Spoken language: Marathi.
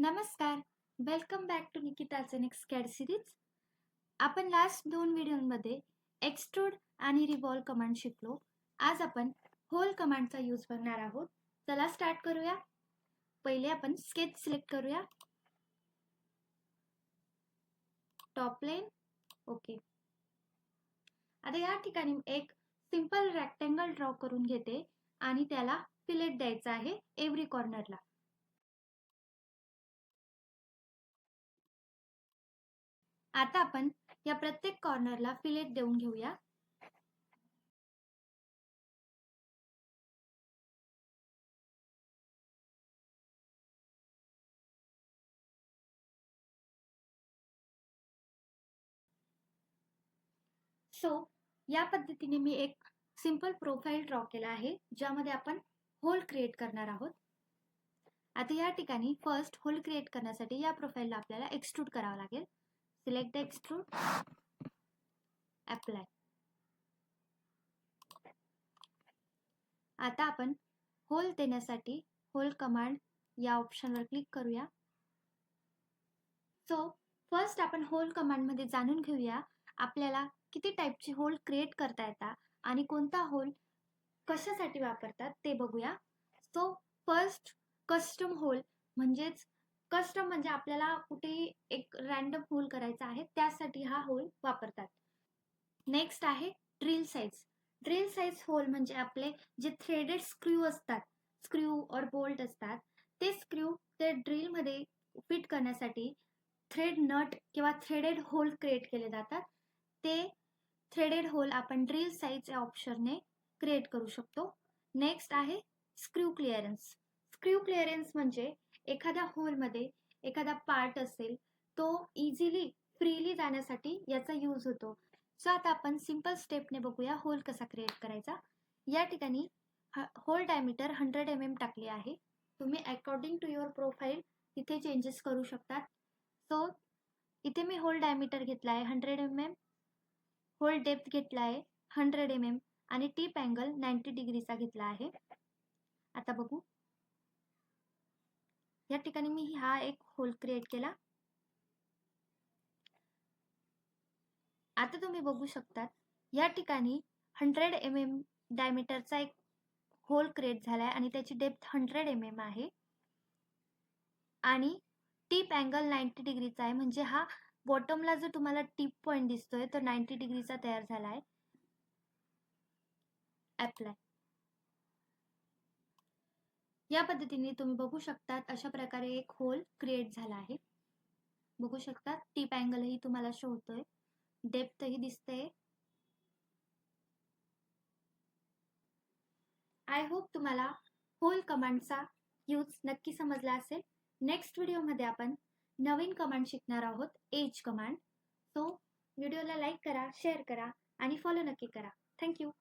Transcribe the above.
नमस्कार, वेलकम बॅक टू निकिताचे नेक्स्ट कॅड सिरीज. आपण लास्ट 2 व्हिडिओमध्ये एक्सट्रूड आणि रिव्हॉल्व कमांड शिकलो. आज आपण होल कमांडचा यूज करणार आहोत. चला स्टार्ट करूया. पहिले आपण स्केच सिलेक्ट करूया. Top plane, okay. आता या ठिकाणी एक सिंपल रेक्टेंगल ड्रॉ करून घेते आणि त्याला फिलेट द्यायचा आहे एव्हरी कॉर्नरला. आता आपण या प्रत्येक कॉर्नरला फिलेट देऊन घेऊया. सो या पद्धतीने मी एक सिंपल प्रोफाइल ड्रॉ केला आहे ज्यामध्ये आपण होल क्रिएट करणार आहोत. आता या ठिकाणी फर्स्ट होल क्रिएट करण्यासाठी या प्रोफाइलला आपल्याला एक्सट्रूड करावं लागेल. Select the extrude, apply. आता आपण होल देण्यासाठी होल कमांड या ऑप्शनवर क्लिक करूया. सो फर्स्ट आपण होल कमांड मध्ये जाणून घेऊया आपल्याला किती टाइपचे होल क्रिएट करता येतात आणि कोणता होल कशासाठी वापरतात ते बघूया. सो फर्स्ट कस्टम होल म्हणजेच कस्टम म्हणजे आपल्याला कुठेही एक रॅन्डम होल करायचा आहे त्यासाठी हा होल वापरतात. नेक्स्ट आहे drill size. Drill size hole म्हणजे आपले जे थ्रेडेड स्क्रू असतात, स्क्रू और बोल्ट असतात, ते स्क्रू ते ड्रिल मध्ये फिट करण्यासाठी थ्रेड नट किंवा थ्रेडेड होल क्रिएट केले जातात. ते थ्रेडेड होल आपण ड्रिल साइज या ऑप्शनने क्रिएट करू शकतो. नेक्स्ट आहे स्क्रू क्लिअरन्स. स्क्रू क्लिअरन्स म्हणजे एखाद्या होलमध्ये एखादा पार्ट असेल तो इझिली फ्रीली जाण्यासाठी याचा यूज होतो. सो आता आपण सिंपल स्टेपने बघूया होल कसा क्रिएट करायचा. या ठिकाणी होल डायमीटर 100 mm टाकली आहे. तुम्ही अकॉर्डिंग टू युअर प्रोफाईल इथे चेंजेस करू शकतात. सो इथे मी होल डायमीटर घेतला आहे 100 mm, होल डेप्थ घेतला आहे 100 mm आणि टीप अँगल 90 डिग्रीचा घेतला आहे. आता बघू. या ठिकाणी मी हा एक होल क्रिएट केला. आता तुम्ही बघू शकतात या ठिकाणी 100 mm डायमीटरचा एक होल क्रिएट झालाय आणि त्याची डेप्थ 100 mm आहे आणि टीप अँगल 90 डिग्रीचा आहे. म्हणजे हा बॉटमला जो तुम्हाला टीप पॉइंट दिसतोय तो 90 डिग्रीचा तयार झाला आहे. अप्लाय. या पद्धतीने तुम्ही बघू शकतात अशा प्रकारे एक होल क्रिएट झाला आहे. बघू शकतात टीप अँगल ही तुम्हाला शो होतोय, डेप्थ ही दिसते. आय होप तुम्हाला होल कमांडचा यूज नक्की समजला असेल. नेक्स्ट व्हिडिओमध्ये आपण नवीन कमांड शिकणार आहोत, एज कमांड. सो व्हिडिओला लाईक करा, शेअर करा आणि फॉलो नक्की करा. थँक्यू.